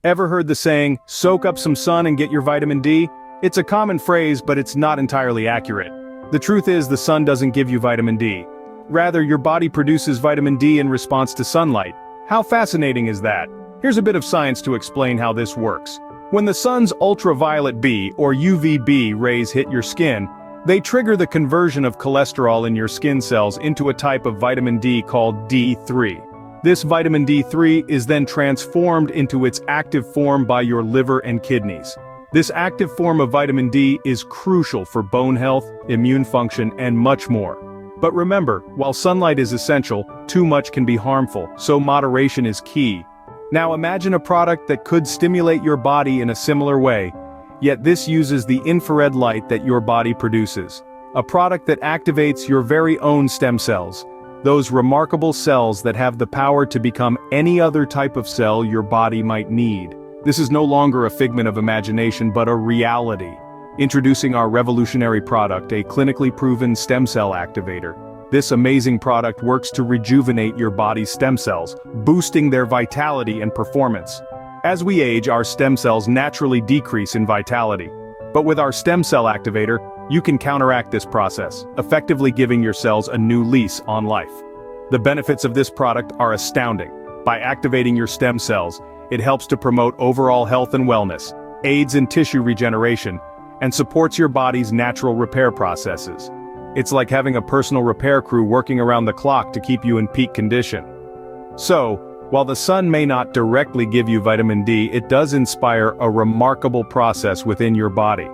Ever heard the saying, soak up some sun and get your vitamin D? It's a common phrase, but it's not entirely accurate. The truth is the sun doesn't give you vitamin D. Rather, your body produces vitamin D in response to sunlight. How fascinating is that? Here's a bit of science to explain how this works. When the sun's ultraviolet B, or UVB, rays hit your skin, they trigger the conversion of cholesterol in your skin cells into a type of vitamin D called D3. This vitamin D3 is then transformed into its active form by your liver and kidneys. This active form of vitamin D is crucial for bone health, immune function, and much more. But remember, while sunlight is essential, too much can be harmful, so moderation is key. Now imagine a product that could stimulate your body in a similar way, yet this uses the infrared light that your body produces. A product that activates your very own stem cells. Those remarkable cells that have the power to become any other type of cell your body might need. This is no longer a figment of imagination but a reality. Introducing our revolutionary product, a clinically proven stem cell activator. This amazing product works to rejuvenate your body's stem cells, boosting their vitality and performance. As we age, our stem cells naturally decrease in vitality. But with our stem cell activator, you can counteract this process, effectively giving your cells a new lease on life. The benefits of this product are astounding. By activating your stem cells, it helps to promote overall health and wellness, aids in tissue regeneration, and supports your body's natural repair processes. It's like having a personal repair crew working around the clock to keep you in peak condition. So, while the sun may not directly give you vitamin D, it does inspire a remarkable process within your body.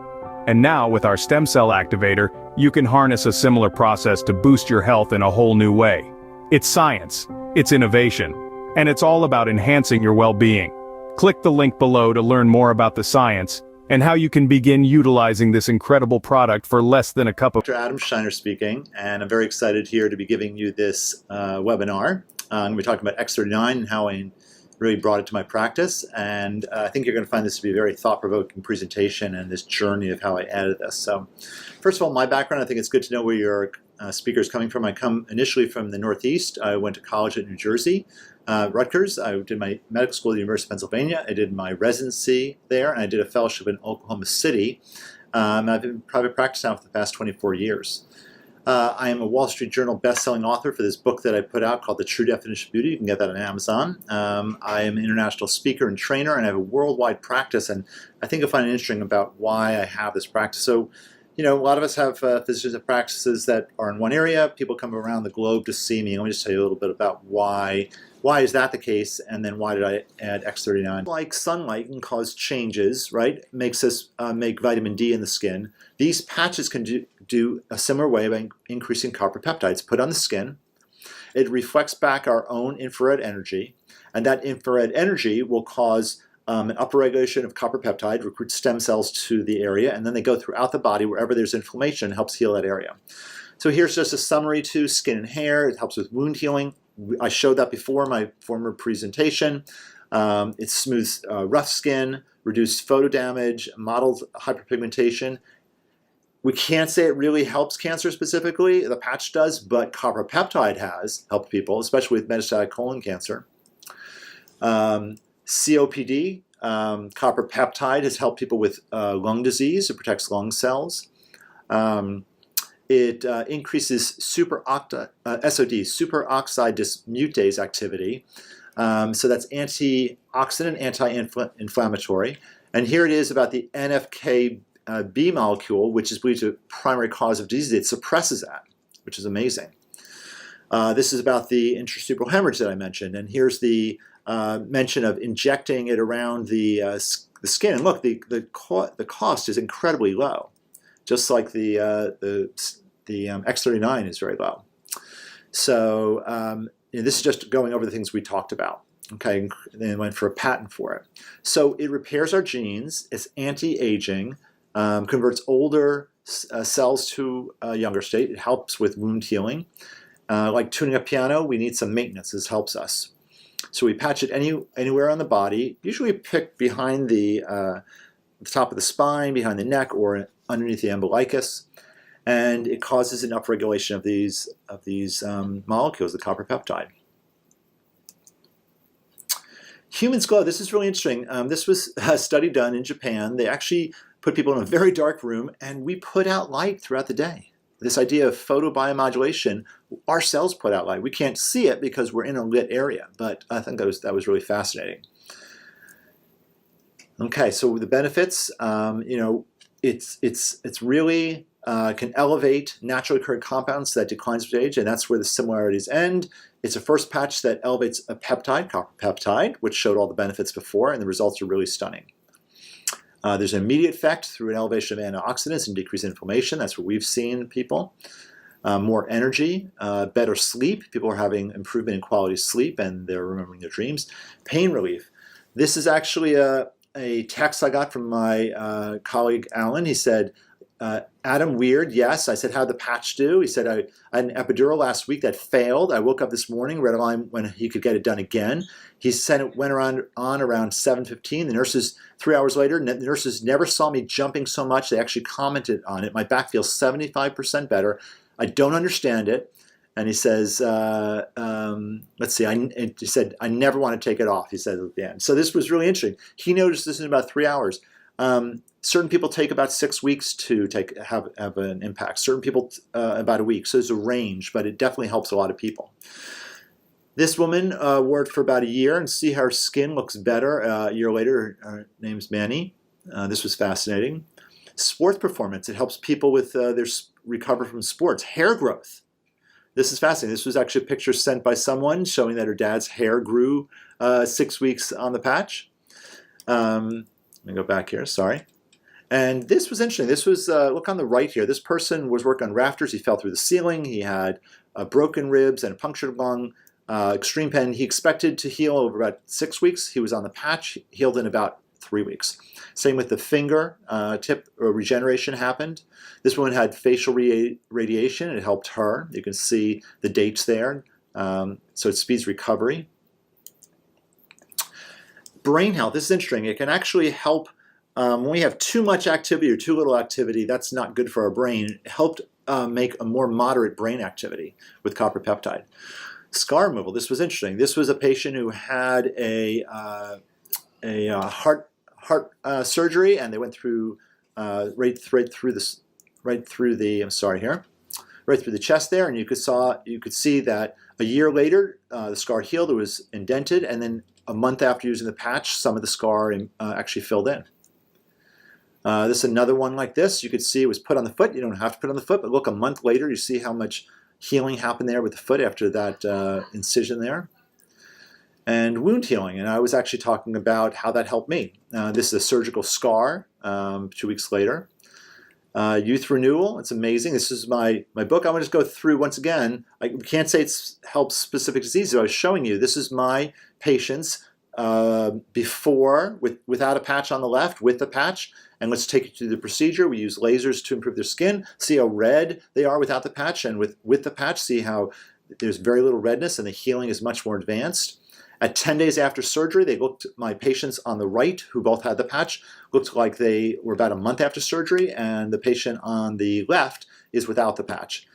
And now, with our stem cell activator, you can harness a similar process to boost your health in a whole new way. It's science, it's innovation, and it's all about enhancing your well-being. Click the link below to learn more about the science, and how you can begin utilizing this incredible product for less than a cup of... Dr. Adam Steiner speaking, and I'm very excited here to be giving you this webinar. I'm going to be talking about X39 and how I really brought it to my practice, and I think you're going to find this to be a very thought-provoking presentation and this journey of how I added this. So, first of all, my background, I think it's good to know where your speaker is coming from. I come initially from the Northeast. I went to college at New Jersey, Rutgers. I did my medical school at the University of Pennsylvania. I did my residency there, and I did a fellowship in Oklahoma City. I've been in private practice now for the past 24 years. I am a Wall Street Journal best-selling author for this book that I put out called The True Definition of Beauty. You can get that on Amazon. I am an international speaker and trainer, and I have a worldwide practice, and I think you'll find it interesting about why I have this practice. So, you know, a lot of us have physicians and practices that are in one area. People come around the globe to see me. Let me just tell you a little bit about why is that the case, and then why did I add X39? Like sunlight can cause changes, right? Makes us make vitamin D in the skin. These patches can do a similar way by increasing copper peptides put on the skin. It reflects back our own infrared energy, and that infrared energy will cause an upregulation of copper peptide, recruit stem cells to the area, and then they go throughout the body wherever there's inflammation, helps heal that area. So here's just a summary to skin and hair. It helps with wound healing. I showed that before in my former presentation. It smooths rough skin, reduced photo damage, models hyperpigmentation. We can't say it really helps cancer specifically, the patch does, but copper peptide has helped people, especially with metastatic colon cancer. COPD, copper peptide has helped people with lung disease. It protects lung cells. It increases SOD, superoxide dismutase activity. So that's antioxidant, anti-inflammatory. And here it is about the NFKB molecule, which is believed to be the primary cause of disease. It suppresses that, which is amazing. This is about the intracerebral hemorrhage that I mentioned. And here's the mention of injecting it around the skin. And look, the cost is incredibly low. Just like the X39 is very low. So you know, this is just going over the things we talked about. Okay, and then went for a patent for it. So it repairs our genes. It's anti-aging, converts older cells to a younger state. It helps with wound healing. Like tuning a piano, we need some maintenance. This helps us. So we patch it anywhere on the body. Usually pick behind the top of the spine, behind the neck, or underneath the umbilicus, and it causes an upregulation of these molecules, the copper peptide. Humans glow. This is really interesting. This was a study done in Japan. They actually put people in a very dark room, and we put out light throughout the day. This idea of photobiomodulation, our cells put out light. We can't see it because we're in a lit area, but I think that was really fascinating. Okay, so the benefits, it's really can elevate naturally occurring compounds that declines with age, and that's where the similarities end. It's a first patch that elevates a peptide, copper peptide, which showed all the benefits before, and the results are really stunning. There's an immediate effect through an elevation of antioxidants and decreased inflammation. That's what we've seen in people. More energy, better sleep. People are having improvement in quality of sleep, and they're remembering their dreams. Pain relief. This is actually a text I got from my colleague Alan. He said, Adam, weird, yes. I said, how'd the patch do? He said, I had an epidural last week that failed. I woke up this morning, read a line when he could get it done again. He said it went on around 7:15. The nurses, 3 hours later, the nurses never saw me jumping so much. They actually commented on it. My back feels 75% better. I don't understand it. And he says, let's see, he said, I never want to take it off, he said at the end. So this was really interesting. He noticed this in about 3 hours. Certain people take about 6 weeks to have an impact. Certain people about a week. So there's a range, but it definitely helps a lot of people. This woman wore it for about a year, and see how her skin looks better a year later. Her name's Manny. This was fascinating. Sports performance. It helps people with their recover from sports. Hair growth. This is fascinating. This was actually a picture sent by someone showing that her dad's hair grew 6 weeks on the patch. Let me go back here, sorry. And this was interesting. This was, look on the right here. This person was working on rafters. He fell through the ceiling. He had broken ribs and a punctured lung, extreme pain. He expected to heal over about 6 weeks. He was on the patch, healed in about 3 weeks. Same with the finger tip regeneration happened. This woman had facial radiation. It helped her. You can see the dates there. So it speeds recovery. Brain health. This is interesting. It can actually help when we have too much activity or too little activity. That's not good for our brain. It helped make a more moderate brain activity with copper peptide. Scar removal. This was interesting. This was a patient who had a heart surgery, and they went through right through the chest there, and you could see that a year later the scar healed. It was indented, and then a month after using the patch, some of the scar actually filled in. This is another one like this. You could see it was put on the foot. You don't have to put it on the foot, but look, a month later, you see how much healing happened there with the foot after that incision there. And wound healing, and I was actually talking about how that helped me. This is a surgical scar 2 weeks later. Youth renewal, it's amazing. This is my book. I'm going to just go through once again. I can't say it helps specific diseases. I was showing you, this is my patients before, without a patch on the left, with the patch. And let's take you through the procedure. We use lasers to improve their skin. See how red they are without the patch, and with the patch, see how there's very little redness and the healing is much more advanced. At 10 days after surgery, my patients on the right, who both had the patch, looked like they were about a month after surgery, and the patient on the left is without the patch.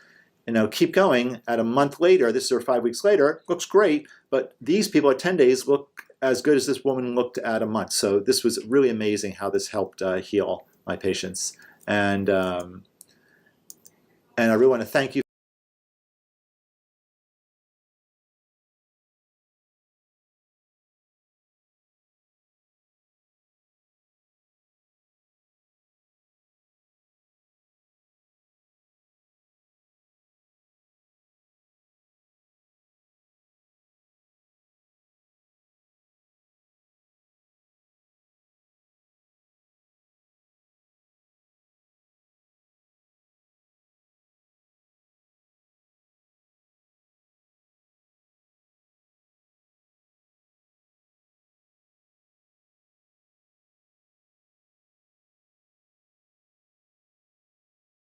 And now keep going. At a month later, this is 5 weeks later, looks great, but these people at 10 days look as good as this woman looked at a month. So this was really amazing how this helped heal my patients. And I really want to thank you